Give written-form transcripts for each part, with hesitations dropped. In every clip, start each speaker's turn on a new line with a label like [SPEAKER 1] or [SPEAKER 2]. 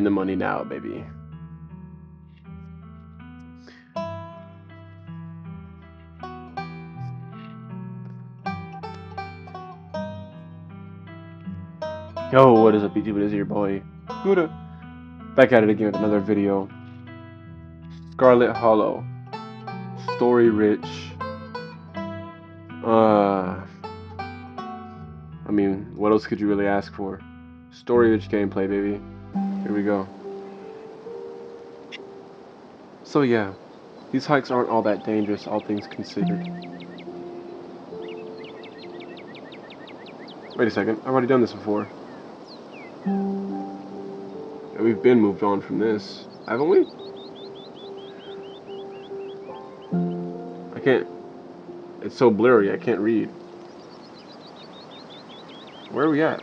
[SPEAKER 1] the money now, baby. Yo, what is up, YouTube? It is your boy Buddha, back at it again with another video. Scarlet Hollow, story rich. I mean, what else could you really ask for? Story rich gameplay, baby. Here we go. So yeah, these hikes aren't all that dangerous, all things considered. Wait a second, I've already done this before. We've been moved on from this, haven't we? I can't. It's so blurry, I can't read. Where are we at?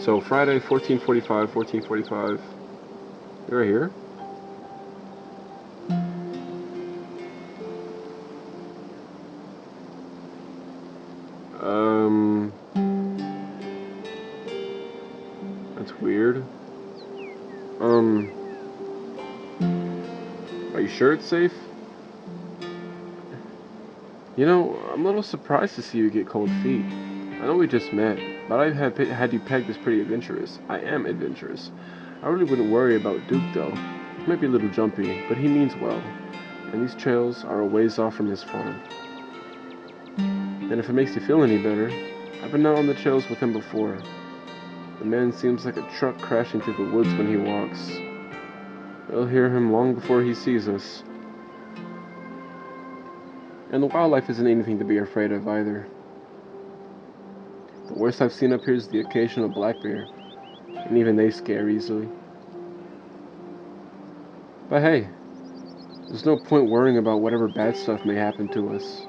[SPEAKER 1] So Friday, 14:45, 14:45. You're right here. That's weird. Are you sure it's safe? You know, I'm a little surprised to see you get cold feet. I know we just met, but I had you pegged as pretty adventurous. I am adventurous. I really wouldn't worry about Duke, though. He might be a little jumpy, but he means well. And these trails are a ways off from his farm. And if it makes you feel any better, I've been out on the trails with him before. The man seems like a truck crashing through the woods when he walks. We'll hear him long before he sees us. And the wildlife isn't anything to be afraid of either. The worst I've seen up here is the occasional black bear, and even they scare easily. But hey, there's no point worrying about whatever bad stuff may happen to us.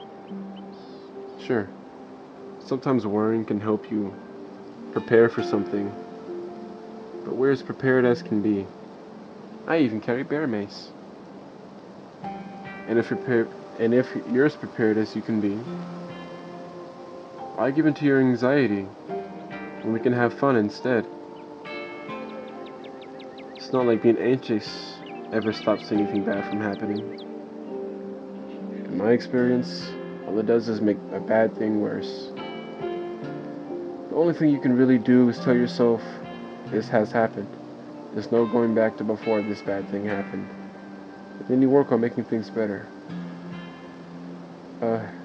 [SPEAKER 1] Sure, sometimes worrying can help you prepare for something, but we're as prepared as can be. I even carry bear mace. And if you're as prepared as you can be, why give in to your anxiety when we can have fun instead? It's not like being anxious ever stops anything bad from happening. In my experience, all it does is make a bad thing worse. The only thing you can really do is tell yourself, this has happened. There's no going back to before this bad thing happened. And then you work on making things better.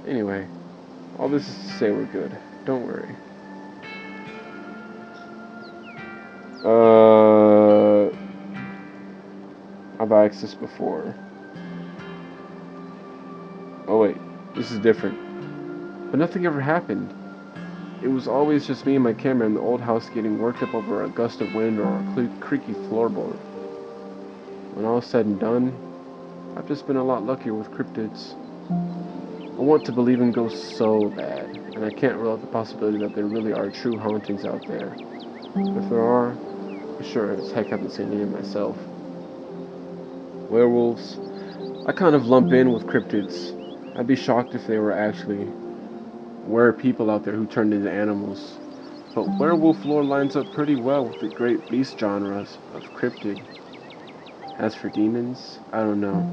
[SPEAKER 1] Anyway, all this is to say we're good. Don't worry. I've asked this before. Oh wait, this is different. But nothing ever happened. It was always just me and my camera in the old house getting worked up over a gust of wind or a creaky floorboard. When all is said and done, I've just been a lot luckier with cryptids. I want to believe in ghosts so bad, and I can't rule out the possibility that there really are true hauntings out there. If there are, I sure as heck haven't seen any myself. Werewolves, I kind of lump in with cryptids. I'd be shocked if they were people out there who turned into animals. But werewolf lore lines up pretty well with the great beast genres of cryptid. As for demons, I don't know.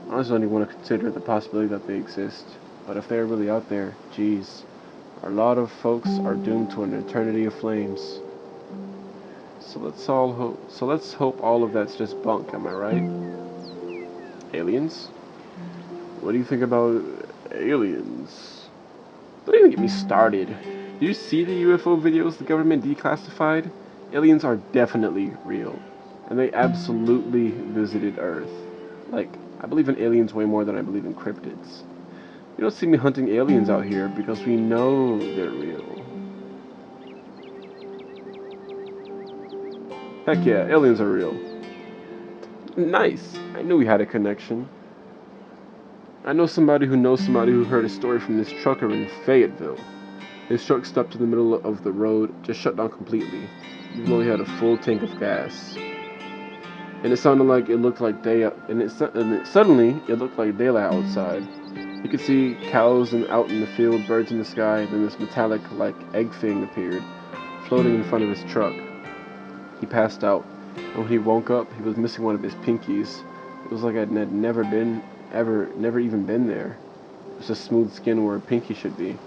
[SPEAKER 1] I just only want to consider the possibility that they exist. But if they're really out there, geez, a lot of folks are doomed to an eternity of flames. So let's hope all of that's just bunk, am I right? Aliens? What do you think about aliens? Don't even get me started. Do you see the UFO videos the government declassified? Aliens are definitely real. And they absolutely visited Earth. Like, I believe in aliens way more than I believe in cryptids. You don't see me hunting aliens out here because we know they're real. Heck yeah, aliens are real. Nice! I knew we had a connection. I know somebody who heard a story from this trucker in Fayetteville. His truck stopped in the middle of the road, just shut down completely, even though he had a full tank of gas. And it sounded like it looked like suddenly it looked like daylight outside. You could see cows out in the field, birds in the sky, then this metallic like egg thing appeared, floating in front of his truck. He passed out, And when he woke up, he was missing one of his pinkies. It was like I'd never even been there. It's just smooth skin where a pinky should be.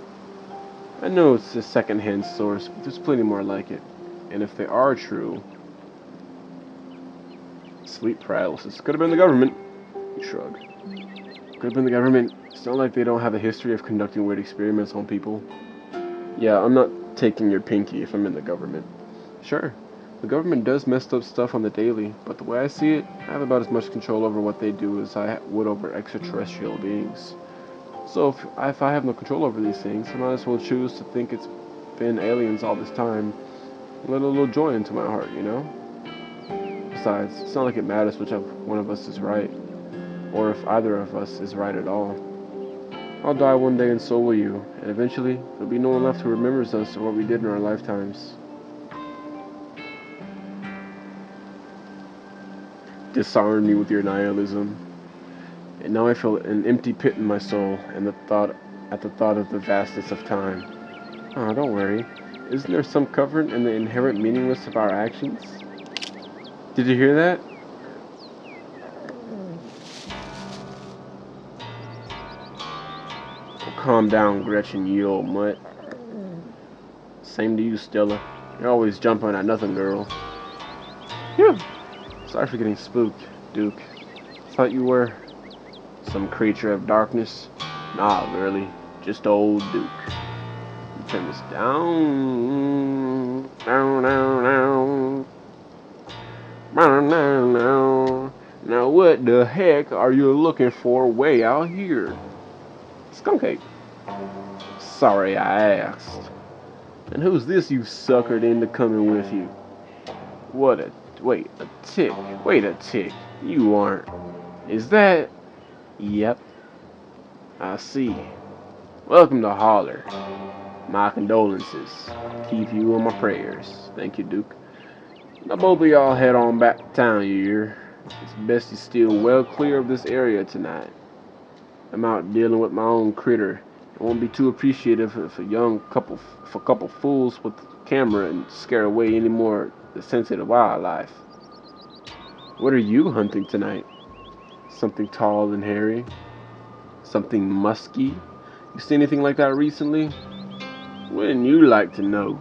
[SPEAKER 1] I know it's a second-hand source, but there's plenty more like it. And if they are true, sleep paralysis could have been the government. He shrugged. Could have been the government. It's not like they don't have a history of conducting weird experiments on people. Yeah, I'm not taking your pinky if I'm in the government. Sure, the government does messed up stuff on the daily, but the way I see it, I have about as much control over what they do as I would over extraterrestrial beings. So if I have no control over these things, I might as well choose to think it's been aliens all this time. Let a little joy into my heart, you know? Besides, it's not like it matters which one of us is right, or if either of us is right at all. I'll die one day and so will you, and eventually, there'll be no one left who remembers us or what we did in our lifetimes. Disarm me with your nihilism. And now I feel an empty pit in my soul and the thought of the vastness of time. Oh, don't worry. Isn't there some comfort in the inherent meaninglessness of our actions? Did you hear that? Oh, calm down, Gretchen, you old mutt. Same to you, Stella. You're always jumping at nothing, girl. Phew. Sorry for getting spooked, Duke. Thought you were some creature of darkness. Nah, girlie. Just old Duke. Turn this down. Now what the heck are you looking for way out here? Skunk ape. Sorry I asked. And who's this you've suckered into coming with you? Wait a tick. You aren't. Is that? Yep. I see. Welcome to Holler. My condolences. Keep you in my prayers. Thank you, Duke. Now both of y'all head on back to town, you hear? It's best you steer well clear of this area tonight. I'm out dealing with my own critter. I won't be too appreciative if a couple fools with the camera and scare away any more the sensitive wildlife. What are you hunting tonight? Something tall and hairy? Something musky? You see anything like that recently? Wouldn't you like to know?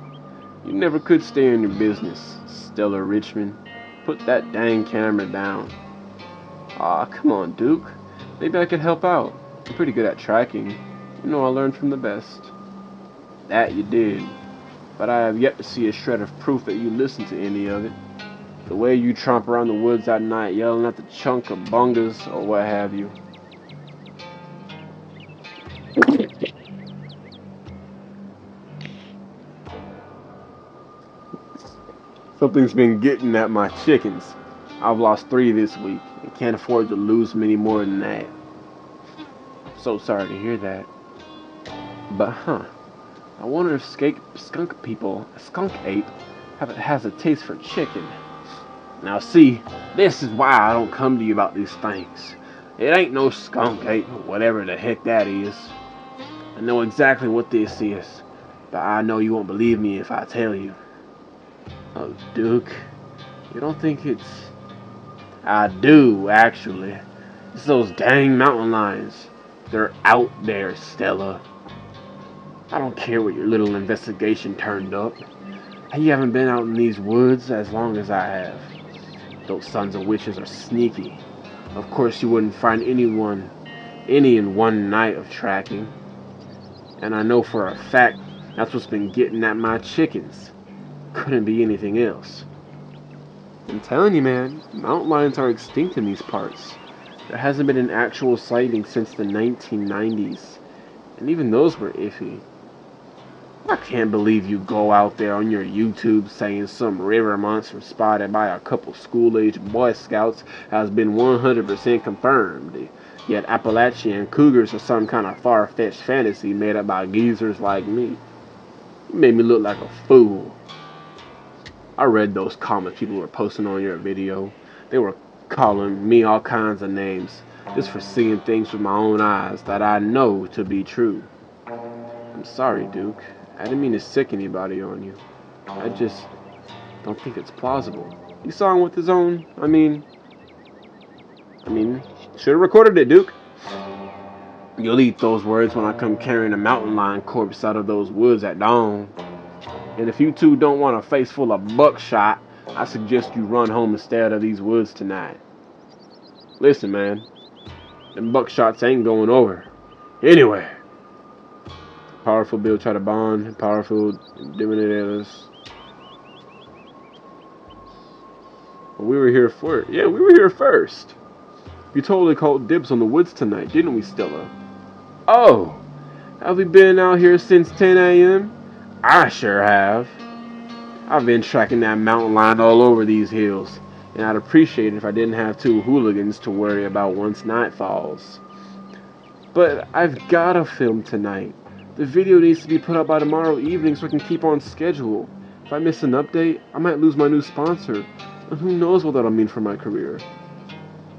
[SPEAKER 1] You never could stay in your business, Stella Richmond. Put that dang camera down. Aw, come on, Duke. Maybe I could help out. I'm pretty good at tracking. You know I learned from the best. That you did. But I have yet to see a shred of proof that you listened to any of it. The way you tromp around the woods at night yelling at the chunk of bungas or what have you. Something's been getting at my chickens. I've lost 3 this week and can't afford to lose many more than that. So sorry to hear that. But I wonder if skunk ape has a taste for chicken. Now see, this is why I don't come to you about these things. It ain't no skunk ape, whatever the heck that is. I know exactly what this is, but I know you won't believe me if I tell you. Oh, Duke, you don't think it's... I do, actually. It's those dang mountain lions. They're out there, Stella. I don't care what your little investigation turned up. You haven't been out in these woods as long as I have. Those sons of witches are sneaky. Of course you wouldn't find any in one night of tracking. And I know for a fact that's what's been getting at my chickens. Couldn't be anything else. I'm telling you, man, mountain lions are extinct in these parts. There hasn't been an actual sighting since the 1990s. And even those were iffy. I can't believe you go out there on your YouTube saying some river monster spotted by a couple school-age Boy Scouts has been 100% confirmed. Yet Appalachian cougars are some kind of far-fetched fantasy made up by geezers like me. You made me look like a fool. I read those comments people were posting on your video. They were calling me all kinds of names just for seeing things with my own eyes that I know to be true. I'm sorry, Duke. I didn't mean to sick anybody on you. I just don't think it's plausible. He sung with his own. Should have recorded it, Duke. You'll eat those words when I come carrying a mountain lion corpse out of those woods at dawn. And if you two don't want a face full of buckshot, I suggest you run home and stay out of these woods tonight. Listen, man, them buckshots ain't going over anywhere. Powerful Bill tried to bond, powerful doing it at us. Well, we were here first. Yeah, we were here first. You totally called dibs on the woods tonight, didn't we, Stella? Oh, have we been out here since 10 a.m.? I sure have. I've been tracking that mountain lion all over these hills, and I'd appreciate it if I didn't have two hooligans to worry about once night falls. But I've gotta film tonight. The video needs to be put up by tomorrow evening so I can keep on schedule. If I miss an update, I might lose my new sponsor, and who knows what that'll mean for my career.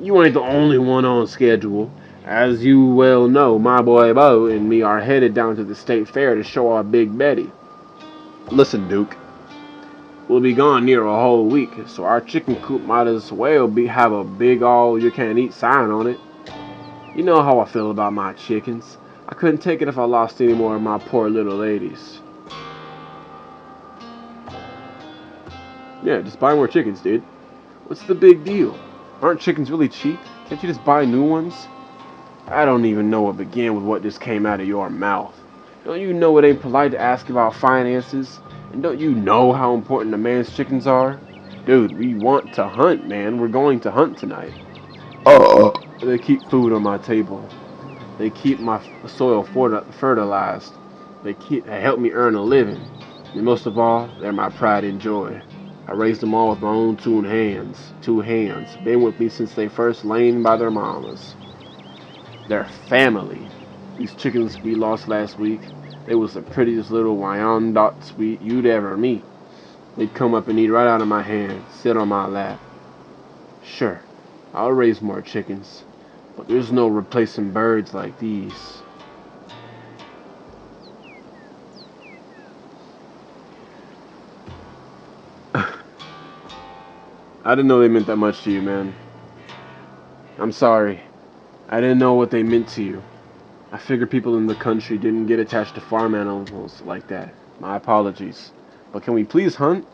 [SPEAKER 1] You ain't the only one on schedule. As you well know, my boy Bo and me are headed down to the state fair to show our Big Betty. Listen, Duke. We'll be gone near a whole week, so our chicken coop might as well have a big all-you-can-eat sign on it. You know how I feel about my chickens. I couldn't take it if I lost any more of my poor little ladies. Yeah, just buy more chickens, dude. What's the big deal? Aren't chickens really cheap? Can't you just buy new ones? I don't even know what began with what just came out of your mouth. Don't you know it ain't polite to ask about finances? And don't you know how important a man's chickens are? Dude, we want to hunt, man. We're going to hunt tonight. They keep food on my table. They keep my soil fertilized. They help me earn a living. And most of all, they're my pride and joy. I raised them all with my own two hands. Been with me since they first lain by their mamas. They're family. These chickens we lost last week, they was the prettiest little Wyandotte sweet you'd ever meet. They'd come up and eat right out of my hand, sit on my lap. Sure, I'll raise more chickens, but there's no replacing birds like these. I didn't know they meant that much to you, man. I'm sorry. I didn't know what they meant to you. I figured people in the country didn't get attached to farm animals like that. My apologies. But can we please hunt?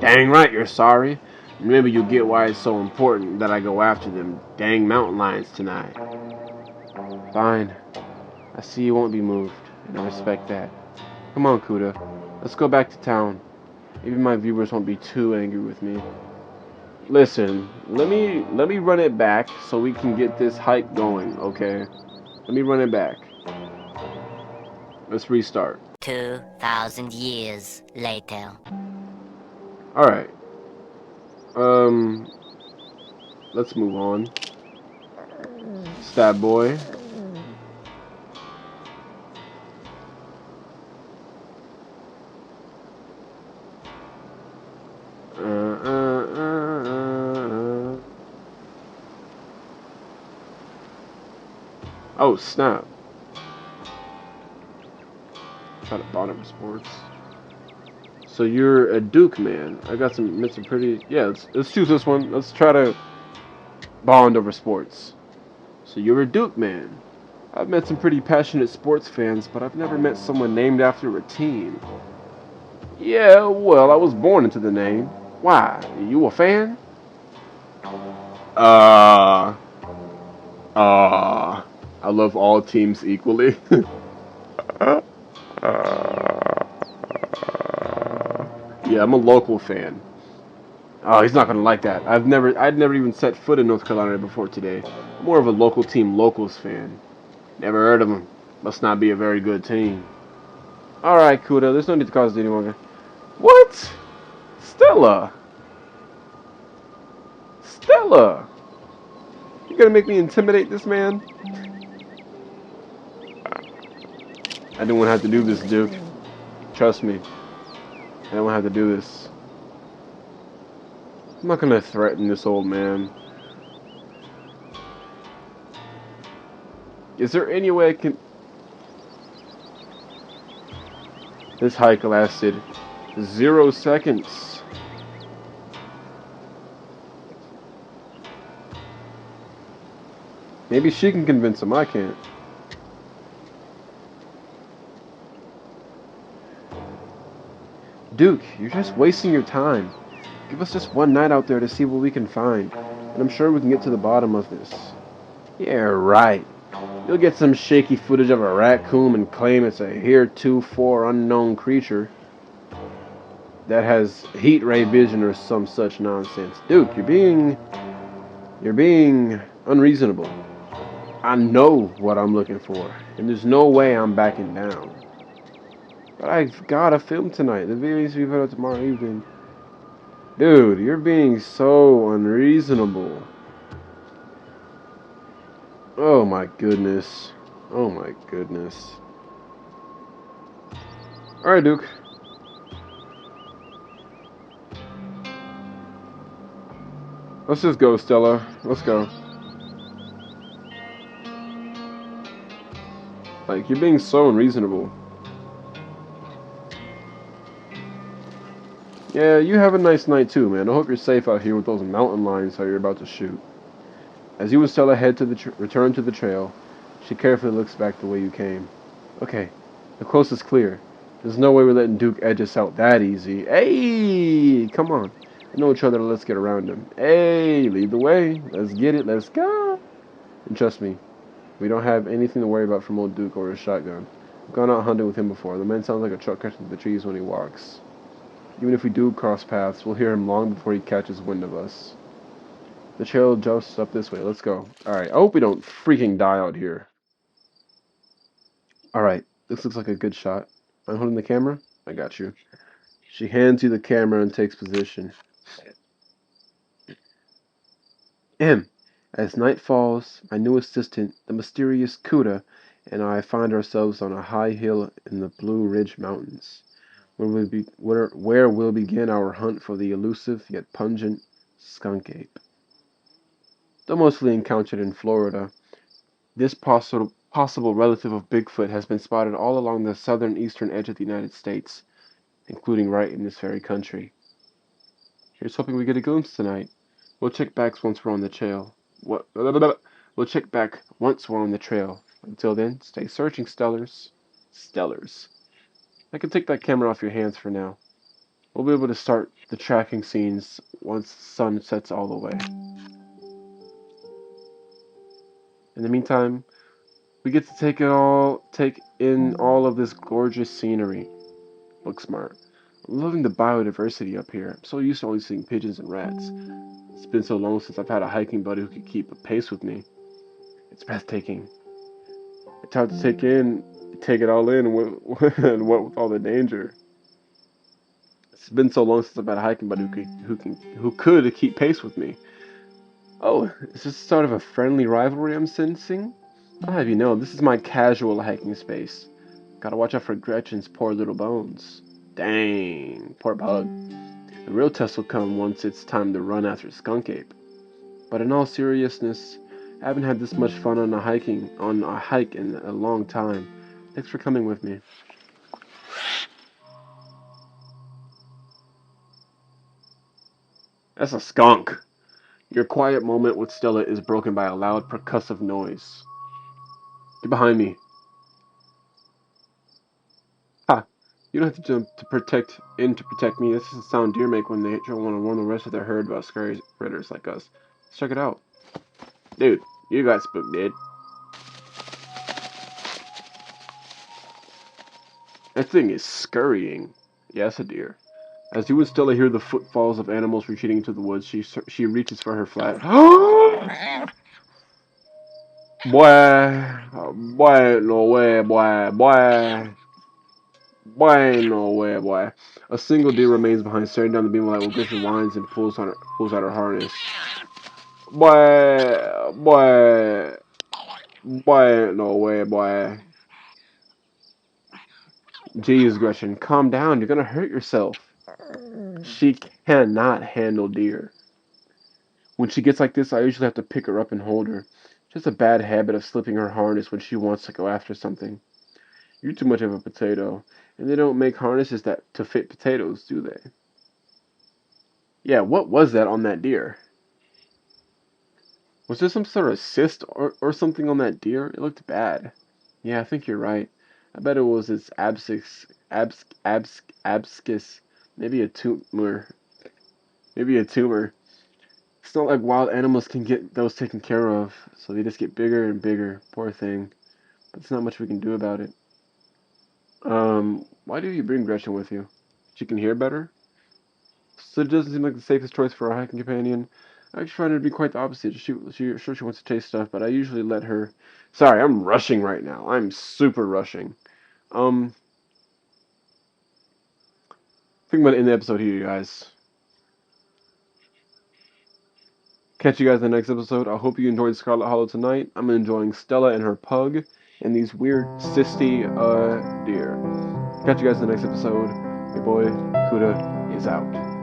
[SPEAKER 1] Dang right you're sorry. Maybe you'll get why it's so important that I go after them dang mountain lions tonight. Fine. I see you won't be moved, and I respect that. Come on, Kuda. Let's go back to town. Maybe my viewers won't be too angry with me. Listen, let me run it back so we can get this hike going, okay? Let me run it back. Let's restart.
[SPEAKER 2] 2,000 years later.
[SPEAKER 1] Alright. Let's move on. Stab boy. Oh, snap. Try to bond over sports. So you're a Duke man. I got some pretty... Yeah, let's choose this one. Let's try to bond over sports. So you're a Duke man. I've met some pretty passionate sports fans, but I've never met someone named after a team. Yeah, well, I was born into the name. Why? You a fan? I love all teams equally. Yeah, I'm a local fan. Oh, he's not gonna like that. I'd never even set foot in North Carolina before today. I'm more of a local team locals fan. Never heard of them. Must not be a very good team. Alright, Kuda, there's no need to cause it any longer. What? Stella! Stella! You gonna make me intimidate this man? I didn't want to have to do this, Duke. Trust me. I don't want to have to do this. I'm not gonna threaten this old man. Is there any way I can... This hike lasted 0 seconds. Maybe she can convince him. I can't. Duke, you're just wasting your time. Give us just one night out there to see what we can find, and I'm sure we can get to the bottom of this. Yeah, right. You'll get some shaky footage of a raccoon and claim it's a heretofore unknown creature that has heat ray vision or some such nonsense. Duke, you're being unreasonable. I know what I'm looking for, and there's no way I'm backing down. But I've got a film tonight. The video needs to be put out tomorrow evening. Dude, you're being so unreasonable. Oh my goodness. Oh my goodness. Alright, Duke. Let's just go, Stella. Let's go. Like, you're being so unreasonable. Yeah, you have a nice night too, man. I hope you're safe out here with those mountain lions that you're about to shoot. As you and Stella head to the return to the trail, she carefully looks back the way you came. Okay, the coast is clear. There's no way we're letting Duke edge us out that easy. Hey, come on. We know each other, let's get around him. Hey, lead the way. Let's get it, let's go. And trust me, we don't have anything to worry about from old Duke or his shotgun. I've gone out hunting with him before. The man sounds like a truck catching the trees when he walks. Even if we do cross paths, we'll hear him long before he catches wind of us. The trail josts up this way. Let's go. Alright, I hope we don't freaking die out here. Alright, this looks like a good shot. I'm holding the camera? I got you. She hands you the camera and takes position. As night falls, my new assistant, the mysterious Kuda, and I find ourselves on a high hill in the Blue Ridge Mountains, where we'll begin our hunt for the elusive yet pungent skunk ape. Though mostly encountered in Florida, this possible relative of Bigfoot has been spotted all along the southern eastern edge of the United States, including right in this very country. Here's hoping we get a glimpse tonight. We'll check back once we're on the trail. What? We'll check back once we're on the trail. Until then, stay searching, Stellars. Stellars. I can take that camera off your hands for now. We'll be able to start the tracking scenes once the sun sets all the way. In the meantime, we get to take in all of this gorgeous scenery. Look smart. I'm loving the biodiversity up here. I'm so used to only seeing pigeons and rats. It's been so long since I've had a hiking buddy who could keep a pace with me. It's breathtaking. It's hard to take it all in, and what with all the danger. It's been so long since I've had a hiking buddy who could keep pace with me. Oh, is this sort of a friendly rivalry I'm sensing? I'll have you know, this is my casual hiking space. Gotta watch out for Gretchen's poor little bones. Dang, poor pug. The real test will come once it's time to run after Skunk Ape. But in all seriousness, I haven't had this much fun on a hike in a long time. Thanks for coming with me. That's a skunk. Your quiet moment with Stella is broken by a loud percussive noise. Get behind me. Ha! You don't have to jump to protect me. This is the sound deer make when they want to warn the rest of their herd about scary critters like us. Let's check it out. Dude, you got spooked, dude. That thing is scurrying. Yes, a deer. As you and Stella hear the footfalls of animals retreating into the woods, she reaches for her flat. Boy, no way, no way, boy. A single deer remains behind, staring down the beam of light while Griffin whines and pulls out her harness. Boy, no way, boy. Jeez, Gretchen, calm down. You're gonna hurt yourself. She cannot handle deer. When she gets like this, I usually have to pick her up and hold her. Just a bad habit of slipping her harness when she wants to go after something. You're too much of a potato, and they don't make harnesses that to fit potatoes, do they? Yeah, what was that on that deer? Was there some sort of cyst or something on that deer? It looked bad. Yeah, I think you're right. I bet it was its abscess, maybe a tumor. Maybe a tumor. It's not like wild animals can get those taken care of, so they just get bigger and bigger. Poor thing. But there's not much we can do about it. Why do you bring Gretchen with you? She can hear better? So it doesn't seem like the safest choice for a hiking companion. I actually find her to be quite the opposite. Sure she wants to chase stuff, but I usually let her. Sorry, I'm rushing right now. I'm super rushing. Um, I think I'm gonna end the episode here, you guys. Catch you guys in the next episode. I hope you enjoyed Scarlet Hollow tonight. I'm enjoying Stella and her pug, and these weird cysty deer. Catch you guys in the next episode. Your boy Kuda is out.